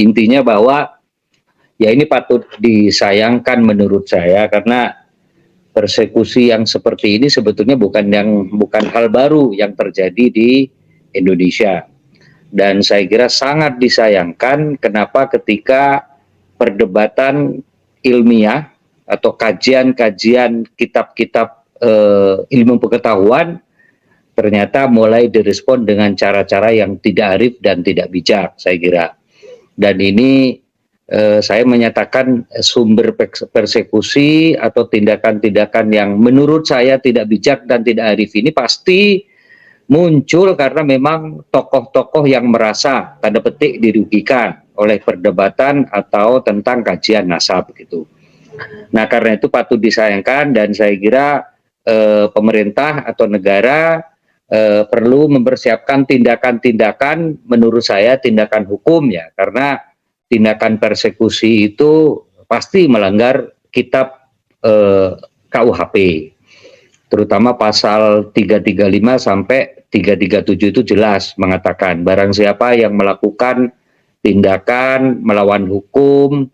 Intinya bahwa ya ini patut disayangkan menurut saya, karena persekusi yang seperti ini sebetulnya bukan hal baru yang terjadi di Indonesia. Dan saya kira sangat disayangkan kenapa ketika perdebatan ilmiah atau kajian-kajian kitab-kitab ilmu pengetahuan ternyata mulai direspon dengan cara-cara yang tidak arif dan tidak bijak, saya kira. Dan ini saya menyatakan sumber persekusi atau tindakan-tindakan yang menurut saya tidak bijak dan tidak arif ini pasti muncul karena memang tokoh-tokoh yang merasa tanda petik dirugikan oleh perdebatan atau tentang kajian nasab gitu. Nah, karena itu patut disayangkan, dan saya kira pemerintah atau negara perlu mempersiapkan tindakan-tindakan, menurut saya tindakan hukum ya, karena tindakan persekusi itu pasti melanggar kitab KUHP, terutama pasal 335 sampai 337 itu jelas mengatakan barang siapa yang melakukan tindakan melawan hukum,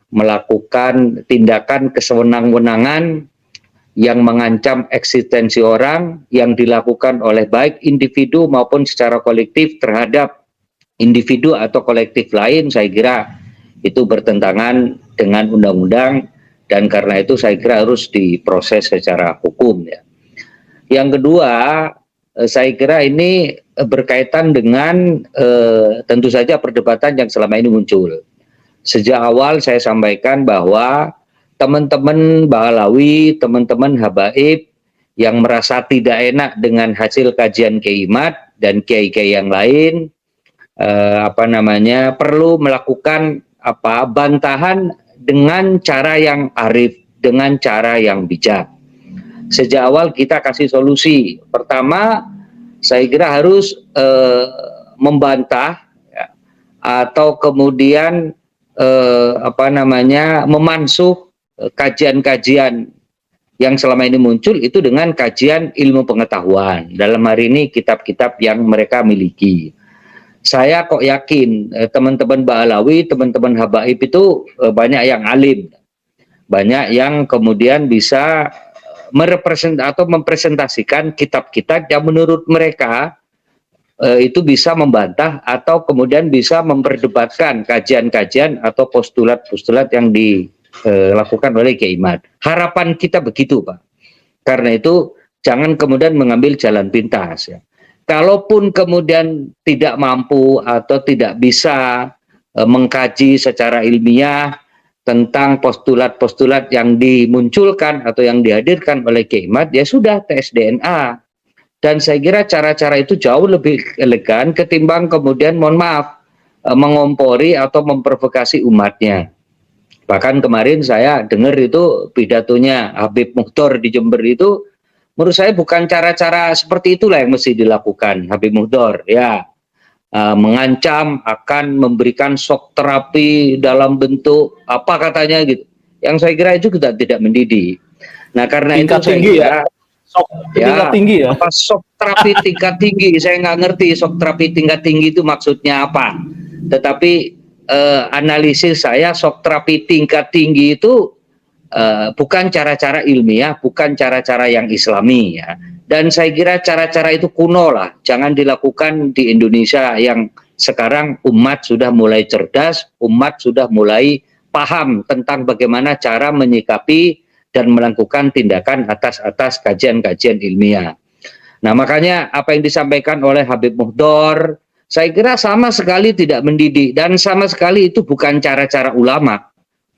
melakukan tindakan kesewenang-wenangan yang mengancam eksistensi orang yang dilakukan oleh baik individu maupun secara kolektif terhadap individu atau kolektif lain, saya kira itu bertentangan dengan undang-undang, dan karena itu saya kira harus diproses secara hukum ya. Yang kedua, saya kira ini berkaitan dengan tentu saja perdebatan yang selama ini muncul. Sejak awal saya sampaikan bahwa teman-teman Bahlawi, teman-teman Habaib yang merasa tidak enak dengan hasil kajian Kiai Imad dan kiai-kiai yang lain, perlu melakukan bantahan dengan cara yang arif, dengan cara yang bijak. Sejak awal kita kasih solusi. Pertama, saya kira harus membantah ya, atau kemudian memansuh kajian-kajian yang selama ini muncul itu dengan kajian ilmu pengetahuan. Dalam hari ini kitab-kitab yang mereka miliki. Saya kok yakin teman-teman Bahlawi, teman-teman Habaib itu banyak yang alim, banyak yang kemudian bisa mempresentasikan kitab-kitab yang menurut mereka itu bisa membantah atau kemudian bisa memperdebatkan kajian-kajian atau postulat-postulat yang dilakukan oleh Kiai Imad. Harapan kita begitu, Pak. Karena itu jangan kemudian mengambil jalan pintas ya. Kalaupun kemudian tidak mampu atau tidak bisa mengkaji secara ilmiah tentang postulat-postulat yang dimunculkan atau yang dihadirkan oleh Kiai Imad, ya sudah tes DNA. Dan saya kira cara-cara itu jauh lebih elegan ketimbang kemudian mengompori atau memprovokasi umatnya. Bahkan kemarin saya dengar itu pidatonya Habib Muhdor di Jember itu, menurut saya bukan cara-cara seperti itulah yang mesti dilakukan Habib Muhdor ya. Mengancam akan memberikan shock terapi dalam bentuk apa katanya gitu, yang saya kira itu juga tidak mendidik. Nah karena tingkat itu tinggi saya kira, tingkat tinggi ya, apa shock terapi tingkat tinggi, saya nggak ngerti shock terapi tingkat tinggi itu maksudnya apa. Tetapi analisis saya, shock terapi tingkat tinggi itu bukan cara-cara ilmiah, bukan cara-cara yang islami ya. Dan saya kira cara-cara itu kuno lah, jangan dilakukan di Indonesia yang sekarang umat sudah mulai cerdas, umat sudah mulai paham tentang bagaimana cara menyikapi dan melakukan tindakan atas kajian-kajian ilmiah. Nah makanya apa yang disampaikan oleh Habib Muhdor, saya kira sama sekali tidak mendidik, dan sama sekali itu bukan cara-cara ulama,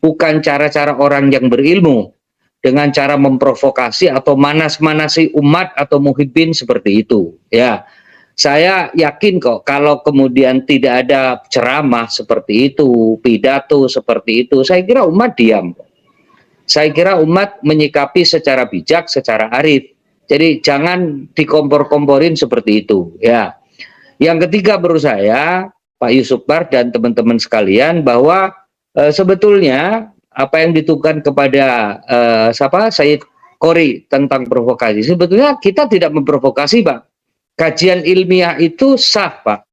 bukan cara-cara orang yang berilmu, dengan cara memprovokasi atau manas-manasi umat atau muhibbin seperti itu ya. Saya yakin kok kalau kemudian tidak ada ceramah seperti itu, pidato seperti itu, saya kira umat diam. Saya kira umat menyikapi secara bijak, secara arif. Jadi jangan dikompor-komporin seperti itu ya. Yang ketiga menurut saya, Pak Yusuf Bar dan teman-teman sekalian, bahwa sebetulnya apa yang ditujukan kepada Said Qori tentang provokasi, sebetulnya kita tidak memprovokasi, Pak. Kajian ilmiah itu sah, Pak,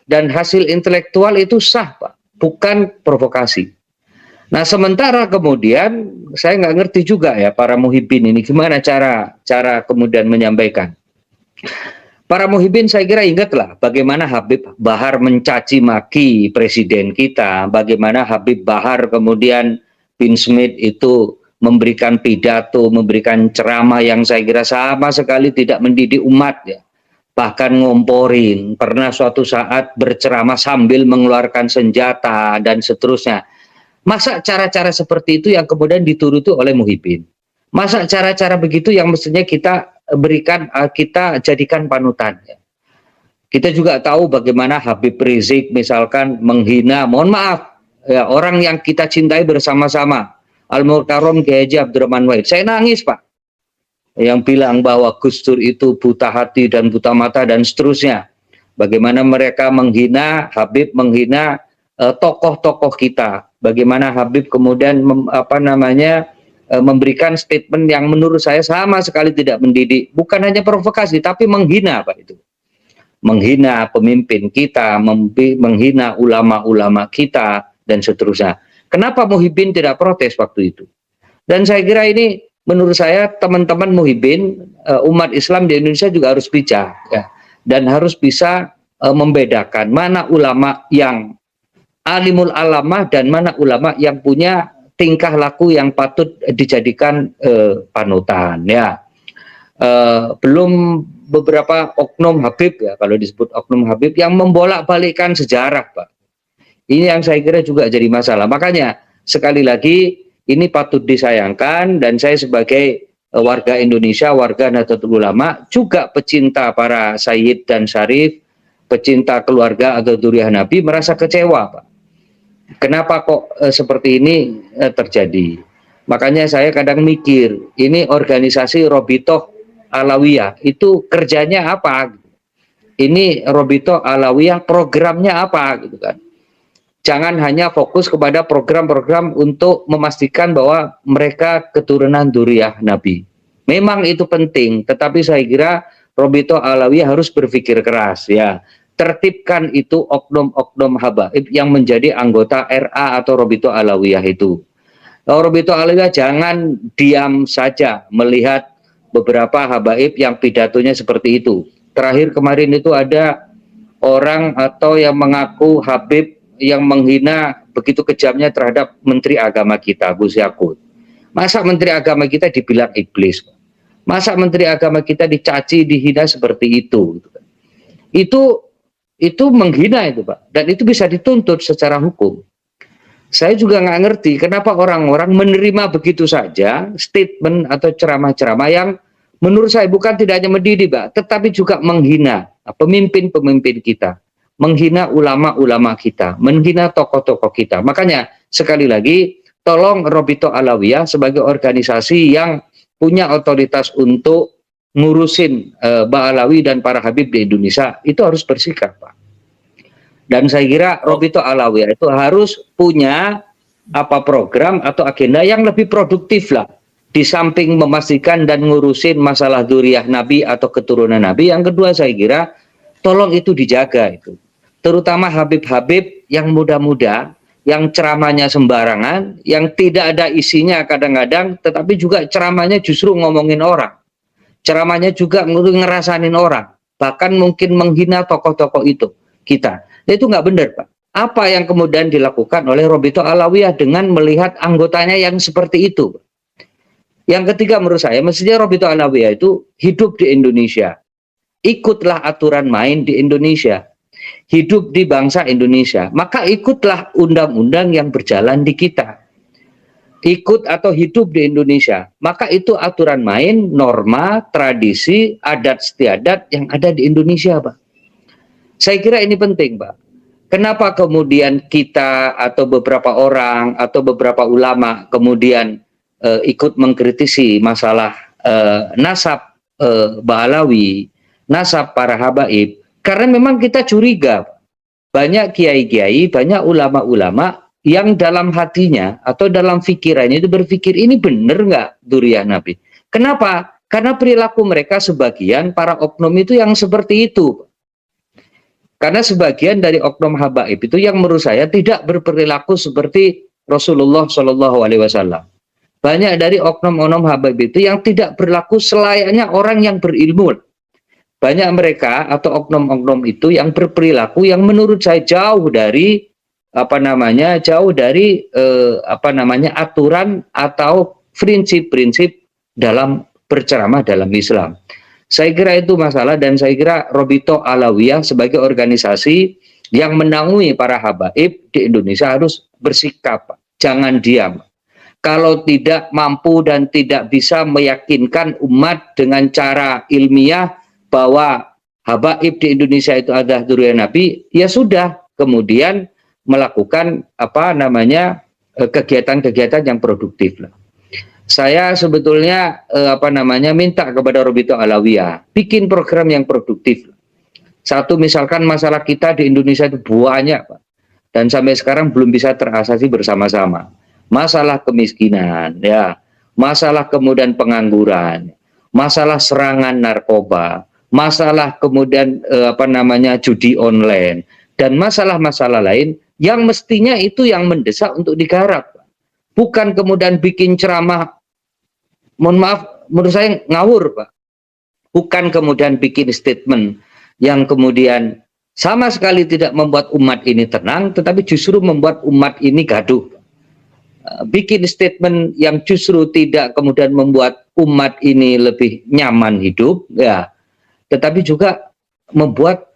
dan hasil intelektual itu sah, Pak. bukan provokasi. Nah, sementara kemudian saya nggak ngerti juga ya para muhibbin ini gimana cara kemudian menyampaikan. Para muhibbin saya kira ingatlah bagaimana Habib Bahar mencaci maki presiden kita, bagaimana Habib Bahar kemudian bin Smith itu memberikan pidato, memberikan ceramah yang saya kira sama sekali tidak mendidik umat ya. Bahkan ngomporin, pernah suatu saat berceramah sambil mengeluarkan senjata dan seterusnya. Masa cara-cara seperti itu yang kemudian dituruti oleh muhibbin? Masa cara-cara begitu yang mestinya kita berikan, kita jadikan panutan ya. Kita juga tahu bagaimana Habib Rizik misalkan menghina, mohon maaf ya, orang yang kita cintai bersama-sama, Al-Muhtaram Kiai Haji Abdurrahman Wahid. Saya nangis Pak, yang bilang bahwa Gus Dur itu buta hati dan buta mata dan seterusnya. Bagaimana mereka menghina, Habib menghina tokoh-tokoh kita. Bagaimana Habib kemudian memberikan statement yang menurut saya sama sekali tidak mendidik, bukan hanya provokasi tapi menghina Pak itu. Menghina pemimpin kita, menghina ulama-ulama kita dan seterusnya. Kenapa muhibbin tidak protes waktu itu? Dan saya kira ini menurut saya teman-teman muhibbin umat Islam di Indonesia juga harus bijak ya, dan harus bisa membedakan mana ulama yang alimul alamah dan mana ulama yang punya tingkah laku yang patut dijadikan panutan ya. Belum beberapa oknum Habib ya, kalau disebut oknum Habib yang membolak-balikkan sejarah Pak. Ini yang saya kira juga jadi masalah. Makanya sekali lagi ini patut disayangkan, dan saya sebagai warga Indonesia, warga Nahdlatul Ulama, juga pecinta para sayyid dan syarif, pecinta keluarga atau dzurriyyah Nabi, merasa kecewa Pak. Kenapa kok seperti ini terjadi? Makanya saya kadang mikir, ini organisasi Robitoh Alawiyah itu kerjanya apa? Ini Robitoh Alawiyah programnya apa gitu kan? Jangan hanya fokus kepada program-program untuk memastikan bahwa mereka keturunan dzurriyyah Nabi. Memang itu penting, tetapi saya kira Robitoh Alawiyah harus berpikir keras ya. Tertibkan itu oknum-oknum habaib yang menjadi anggota RA atau Robitoh Alawiyah itu. Robitoh Alawiyah jangan diam saja melihat beberapa habaib yang pidatonya seperti itu. Terakhir kemarin itu ada orang atau yang mengaku Habib yang menghina begitu kejamnya terhadap Menteri Agama kita, Gus Yakut. Masa Menteri Agama kita dibilang iblis? Masa Menteri Agama kita dicaci, dihina seperti itu? Itu menghina itu Pak, dan itu bisa dituntut secara hukum. Saya juga nggak ngerti kenapa orang-orang menerima begitu saja statement atau ceramah-ceramah yang menurut saya bukan tidak hanya mendidik Pak, tetapi juga menghina pemimpin-pemimpin kita, menghina ulama-ulama kita, menghina tokoh-tokoh kita. Makanya sekali lagi, tolong Robitoh Alawiyah sebagai organisasi yang punya otoritas untuk ngurusin Ba'alawi dan para Habib di Indonesia, itu harus bersikap Pak. Dan saya kira Robitoh Alawiyah itu harus punya program atau agenda yang lebih produktif lah, di samping memastikan dan ngurusin masalah dzurriyyah Nabi atau keturunan Nabi. Yang kedua saya kira tolong itu dijaga itu, terutama Habib-Habib yang muda-muda, yang ceramahnya sembarangan, yang tidak ada isinya kadang-kadang, tetapi juga ceramahnya justru ngomongin orang, ceramahnya juga ngerasanin orang, bahkan mungkin menghina tokoh-tokoh itu kita. Itu nggak benar Pak. Apa yang kemudian dilakukan oleh Robitoh Alawiyah dengan melihat anggotanya yang seperti itu? Yang ketiga menurut saya, mestinya Robitoh Alawiyah itu hidup di Indonesia, ikutlah aturan main di Indonesia, hidup di bangsa Indonesia, maka ikutlah undang-undang yang berjalan di kita. Ikut atau hidup di Indonesia, maka itu aturan main, norma, tradisi, adat istiadat yang ada di Indonesia Pak. Saya kira ini penting Pak. Kenapa kemudian kita atau beberapa orang atau beberapa ulama kemudian ikut mengkritisi masalah nasab Ba'alawi, nasab para habaib? Karena memang kita curiga banyak kiai-kiai, banyak ulama-ulama yang dalam hatinya atau dalam pikirannya itu berpikir ini benar nggak dzurriyyah Nabi? Kenapa? Karena perilaku mereka sebagian para oknum itu yang seperti itu. Karena sebagian dari oknum habaib itu yang menurut saya tidak berperilaku seperti Rasulullah Shallallahu Alaihi Wasallam. Banyak dari oknum-oknum habaib itu yang tidak berlaku selayaknya orang yang berilmu. Banyak mereka atau oknum-oknum itu yang berperilaku yang menurut saya jauh dari aturan atau prinsip-prinsip dalam berceramah dalam Islam. Saya kira itu masalah, dan saya kira Robito Alawiyah sebagai organisasi yang menaungi para habaib di Indonesia harus bersikap, jangan diam. Kalau tidak mampu dan tidak bisa meyakinkan umat dengan cara ilmiah bahwa habaib di Indonesia itu adalah dzurriyyah Nabi, ya sudah, kemudian melakukan kegiatan-kegiatan yang produktif. Saya sebetulnya minta kepada Robito Alawiyah bikin program yang produktif. Satu, misalkan masalah kita di Indonesia itu banyak, Pak, dan sampai sekarang belum bisa teratasi bersama-sama. Masalah kemiskinan, ya, masalah kemudian pengangguran, masalah serangan narkoba, masalah kemudian judi online, dan masalah-masalah lain yang mestinya itu yang mendesak untuk digarap. Bukan kemudian bikin ceramah, mohon maaf, menurut saya ngawur, Pak. Bukan kemudian bikin statement yang kemudian sama sekali tidak membuat umat ini tenang, tetapi justru membuat umat ini gaduh. Bikin statement yang justru tidak kemudian membuat umat ini lebih nyaman hidup, ya, tetapi juga membuat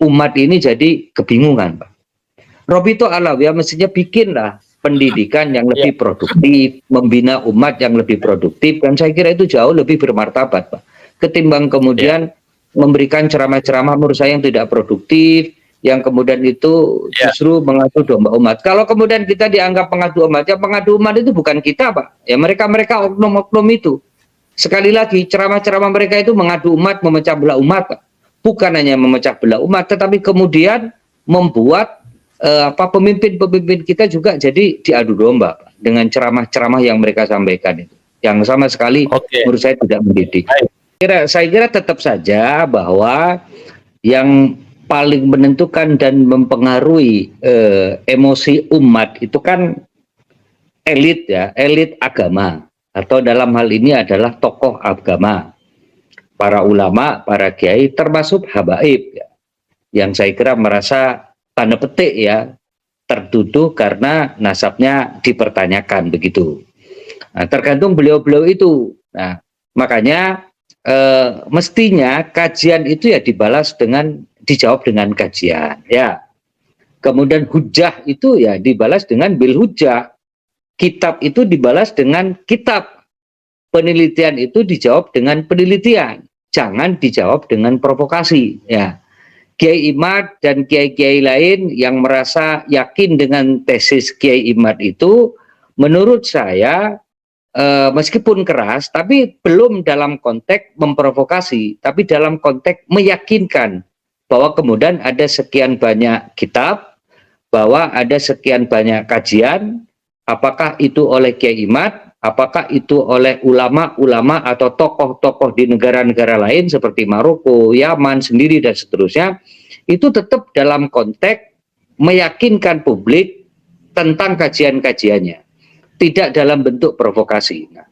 umat ini jadi kebingungan, Pak. Robito Alawiyah mestinya bikinlah pendidikan yang lebih produktif, membina umat yang lebih produktif, dan saya kira itu jauh lebih bermartabat, Pak, ketimbang kemudian memberikan ceramah-ceramah menurut saya yang tidak produktif, yang kemudian itu justru mengadu domba umat. Kalau kemudian kita dianggap pengadu umat, ya pengadu umat itu bukan kita, Pak, ya mereka-mereka oknum-oknum itu. Sekali lagi, ceramah-ceramah mereka itu mengadu umat, memecah belah umat, Pak. Bukan hanya memecah belah umat, tetapi kemudian membuat pemimpin-pemimpin kita juga jadi diadu domba, Pak, dengan ceramah-ceramah yang mereka sampaikan itu, yang sama sekali menurut saya tidak mendidik. Saya kira tetap saja bahwa yang paling menentukan dan mempengaruhi emosi umat itu kan elit, ya, elit agama, atau dalam hal ini adalah tokoh agama, para ulama, para kiai, termasuk habaib, ya, yang saya kira merasa tanda petik, ya, tertuduh karena nasabnya dipertanyakan begitu. Nah, tergantung beliau-beliau itu. Nah, makanya mestinya kajian itu ya dijawab dengan kajian, ya. Kemudian hujah itu ya dibalas dengan bil hujah. Kitab itu dibalas dengan kitab. Penelitian itu dijawab dengan penelitian. Jangan dijawab dengan provokasi, ya. Kiai Imad dan kiai-kiai lain yang merasa yakin dengan tesis Kiai Imad itu, menurut saya meskipun keras, tapi belum dalam konteks memprovokasi, tapi dalam konteks meyakinkan bahwa kemudian ada sekian banyak kitab, bahwa ada sekian banyak kajian, apakah itu oleh Kiai Imad, apakah itu oleh ulama-ulama atau tokoh-tokoh di negara-negara lain seperti Maroko, Yaman sendiri dan seterusnya, itu tetap dalam konteks meyakinkan publik tentang kajian-kajiannya, tidak dalam bentuk provokasi. Nah,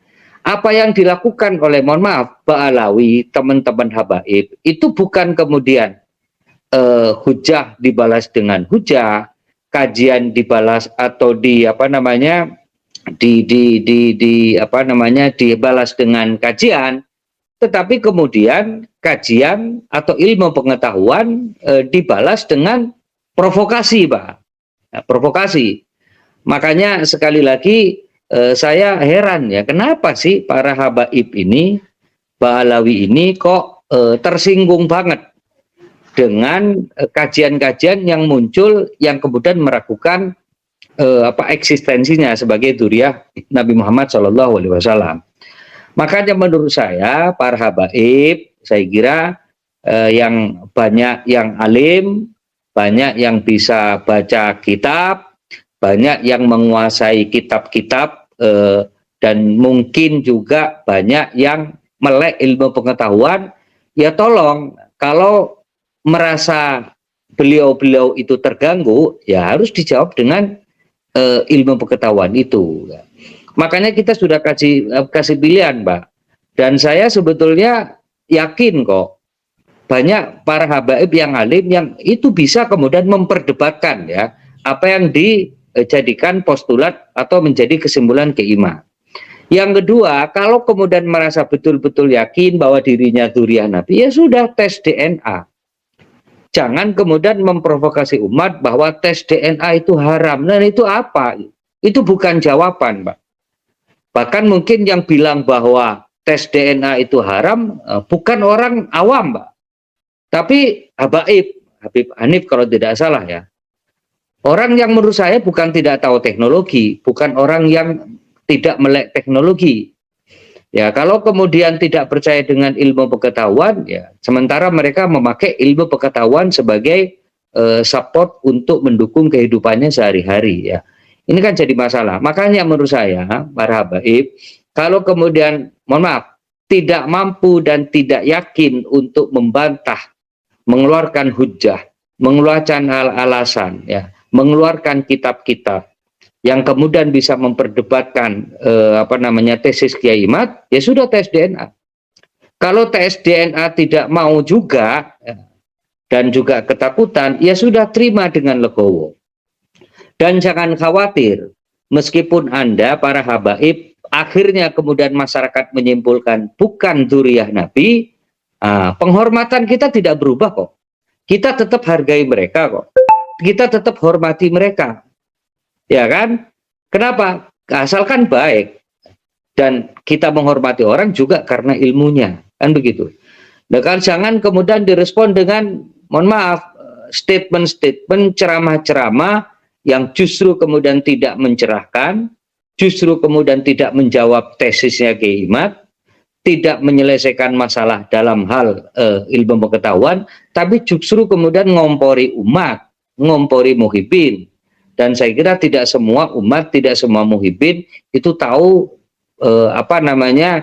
apa yang dilakukan oleh, mohon maaf, Pak Alawi, teman-teman habaib, itu bukan kemudian hujah dibalas dengan hujah, kajian dibalas atau dibalas dengan kajian, tetapi kemudian kajian atau ilmu pengetahuan dibalas dengan provokasi, Pak. Nah, provokasi. Makanya sekali lagi saya heran, ya, kenapa sih para habaib ini, Pak Alawi ini kok tersinggung banget dengan kajian-kajian yang muncul yang kemudian meragukan eksistensinya sebagai dzurriyyah Nabi Muhammad SAW. Makanya menurut saya para habaib, saya kira yang banyak yang alim, banyak yang bisa baca kitab, banyak yang menguasai kitab-kitab, dan mungkin juga banyak yang melek ilmu pengetahuan, ya tolong kalau merasa beliau-beliau itu terganggu, ya harus dijawab dengan ilmu pengetahuan itu. Makanya kita sudah kasih pilihan, Mbak. Dan saya sebetulnya yakin kok banyak para habaib yang alim yang itu bisa kemudian memperdebatkan ya apa yang dijadikan postulat atau menjadi kesimpulan keimanan. Yang kedua, kalau kemudian merasa betul-betul yakin bahwa dirinya dzurriyyah Nabi, ya sudah tes DNA. Jangan kemudian memprovokasi umat bahwa tes DNA itu haram. Dan itu apa? Itu bukan jawaban, Pak. Bahkan mungkin yang bilang bahwa tes DNA itu haram bukan orang awam, Pak. Tapi habaib, Habib Hanif kalau tidak salah ya. Orang yang menurut saya bukan tidak tahu teknologi, bukan orang yang tidak melek teknologi. Ya, kalau kemudian tidak percaya dengan ilmu pengetahuan, ya, sementara mereka memakai ilmu pengetahuan sebagai support untuk mendukung kehidupannya sehari-hari, ya. Ini kan jadi masalah. Makanya menurut saya, para habaib, kalau kemudian, mohon maaf, tidak mampu dan tidak yakin untuk membantah, mengeluarkan hujah, mengeluarkan alasan, ya, mengeluarkan kitab-kitab yang kemudian bisa memperdebatkan tesis Kiai Imad, ya sudah tes DNA. Kalau tes DNA tidak mau juga dan juga ketakutan, ya sudah terima dengan legowo. Dan jangan khawatir, meskipun Anda para habaib akhirnya kemudian masyarakat menyimpulkan bukan dzurriyyah Nabi, penghormatan kita tidak berubah kok. Kita tetap hargai mereka kok. Kita tetap hormati mereka. Ya kan? Kenapa? Asalkan baik. Dan kita menghormati orang juga karena ilmunya. Kan begitu. Nah, kan jangan kemudian direspon dengan, mohon maaf, statement-statement, ceramah-ceramah yang justru kemudian tidak mencerahkan, justru kemudian tidak menjawab tesisnya Kiai Imad, tidak menyelesaikan masalah dalam hal ilmu pengetahuan, tapi justru kemudian ngompori umat, ngompori muhibin. Dan saya kira tidak semua umat, tidak semua muhibin itu tahu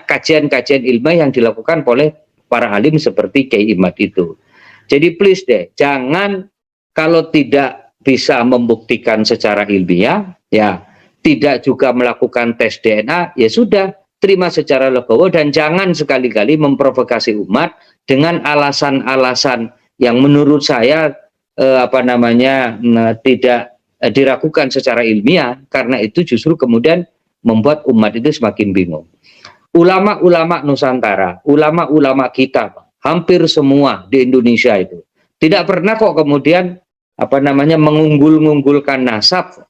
kajian-kajian ilmiah yang dilakukan oleh para alim seperti Kiai Imad itu. Jadi please deh, jangan kalau tidak bisa membuktikan secara ilmiah, ya tidak juga melakukan tes DNA, ya sudah terima secara legowo dan jangan sekali-kali memprovokasi umat dengan alasan-alasan yang menurut saya tidak diragukan secara ilmiah, karena itu justru kemudian membuat umat itu semakin bingung. Ulama-ulama Nusantara, ulama-ulama kita, hampir semua di Indonesia itu tidak pernah kok kemudian mengunggul-unggulkan nasab.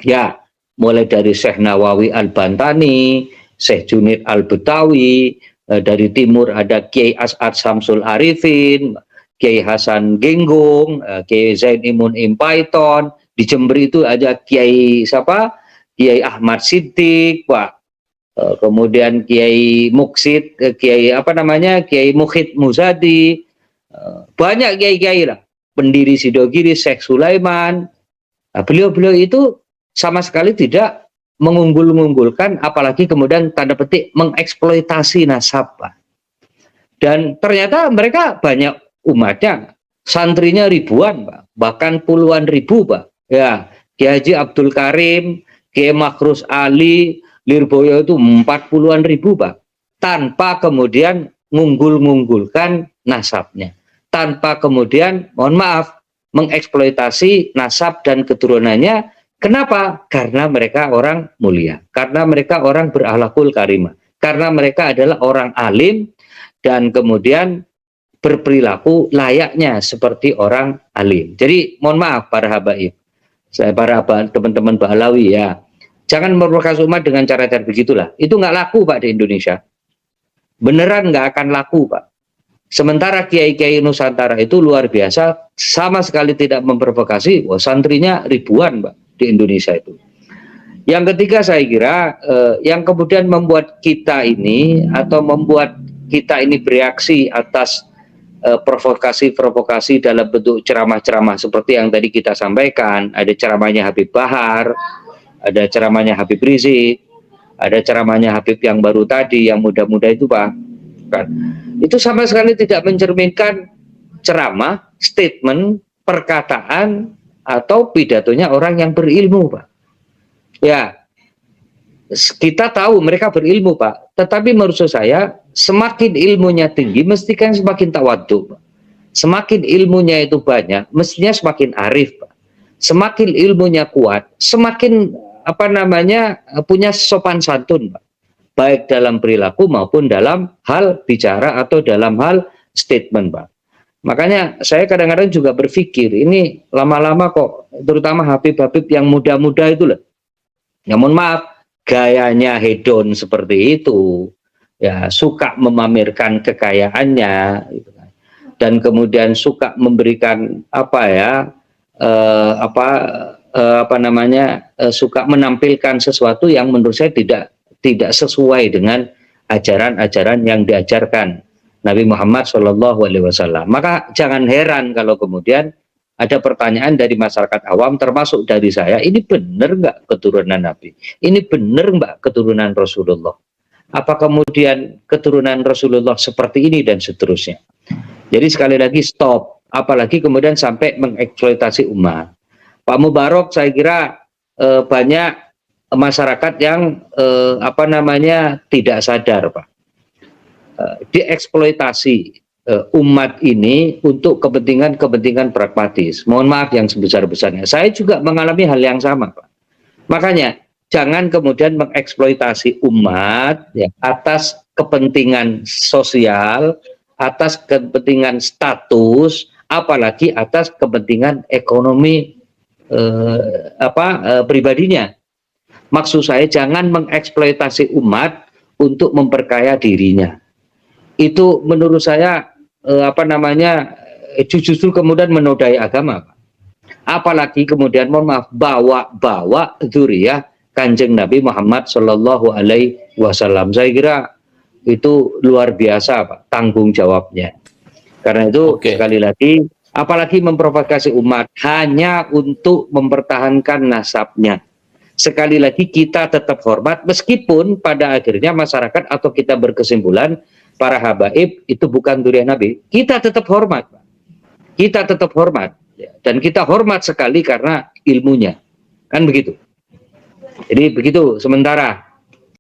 Ya, mulai dari Syekh Nawawi Al-Bantani, Syekh Junid Al-Betawi, dari timur ada Kiai As'ad Samsul Arifin, Kiai Hasan Genggong, Kiai Zain Imun Impaiton. Di Jember itu ada Kiai Kiai Ahmad Siddiq, Pak. Kemudian Kiai Muksid, Kiai Kiai Mukhid Muzadi. Banyak kiai-kiai lah. Pendiri Sidogiri, Syekh Sulaiman. Beliau-beliau itu sama sekali tidak mengunggul-unggulkan, apalagi kemudian tanda petik mengeksploitasi nasab, Pak. Dan ternyata mereka banyak umatnya, santrinya ribuan, Pak. Bahkan puluhan ribu, Pak. Ya, Kiai Haji Abdul Karim, Kiai Makhrus Ali, Lirboyo itu 40-an ribu, Pak. Tanpa kemudian ngunggul-ngunggulkan nasabnya. Tanpa kemudian, mohon maaf, mengeksploitasi nasab dan keturunannya. Kenapa? Karena mereka orang mulia. Karena mereka orang berakhlakul karimah. Karena mereka adalah orang alim dan kemudian berperilaku layaknya seperti orang alim. Jadi mohon maaf para habaib, para teman-teman Bahlawi ya, jangan memprovokasi umat dengan cara-cara begitulah. Itu nggak laku, Pak, di Indonesia. Beneran nggak akan laku, Pak. Sementara kiai-kiai Nusantara itu luar biasa, sama sekali tidak memprovokasi. Santrinya ribuan, Pak, di Indonesia itu. Yang ketiga saya kira yang kemudian membuat kita ini atau membuat kita ini bereaksi atas provokasi-provokasi dalam bentuk ceramah-ceramah seperti yang tadi kita sampaikan. Ada ceramahnya Habib Bahar, ada ceramahnya Habib Rizik, ada ceramahnya Habib yang baru tadi, yang muda-muda itu, Pak. Kan? Itu sama sekali tidak mencerminkan ceramah, statement perkataan atau pidatonya orang yang berilmu, Pak. Ya, kita tahu mereka berilmu, Pak. Tetapi menurut saya, semakin ilmunya tinggi, mesti kan semakin tawadhu, Pak. Semakin ilmunya itu banyak, mestinya semakin arif, Pak. Semakin ilmunya kuat, semakin punya sopan santun, Pak. Baik dalam perilaku maupun dalam hal bicara atau dalam hal statement, Pak. Makanya saya kadang-kadang juga berpikir, ini lama-lama kok, terutama Habib-Habib yang muda-muda itu loh. Ya mohon maaf, gayanya hedon seperti itu, ya suka memamerkan kekayaannya, gitu kan. Dan kemudian suka memberikan suka menampilkan sesuatu yang menurut saya tidak sesuai dengan ajaran-ajaran yang diajarkan Nabi Muhammad SAW. Maka jangan heran kalau kemudian ada pertanyaan dari masyarakat awam, termasuk dari saya, ini benar nggak keturunan Nabi? Ini benar nggak keturunan Rasulullah? Apa kemudian keturunan Rasulullah seperti ini dan seterusnya? Jadi sekali lagi stop, apalagi kemudian sampai mengeksploitasi umat. Pak Mubarok, saya kira banyak masyarakat yang tidak sadar, Pak. Dieksploitasi umat ini untuk kepentingan pragmatis. Mohon maaf yang sebesar-besarnya. Saya juga mengalami hal yang sama, Pak. Makanya jangan kemudian mengeksploitasi umat ya, atas kepentingan sosial, atas kepentingan status, apalagi atas kepentingan ekonomi pribadinya. Maksud saya jangan mengeksploitasi umat untuk memperkaya dirinya. Itu menurut saya justru kemudian menodai agama, Pak. Apalagi kemudian mohon maaf bawa dzurriyyah Kanjeng Nabi Muhammad Shallallahu Alaihi Wasallam. Saya kira itu luar biasa, Pak, tanggung jawabnya. Karena itu sekali lagi, apalagi memprovokasi umat hanya untuk mempertahankan nasabnya. Sekali lagi kita tetap hormat meskipun pada akhirnya masyarakat atau kita berkesimpulan para habaib itu bukan dzurriyyah Nabi, kita tetap hormat, Pak. Kita tetap hormat, dan kita hormat sekali karena ilmunya, kan begitu. Jadi begitu sementara.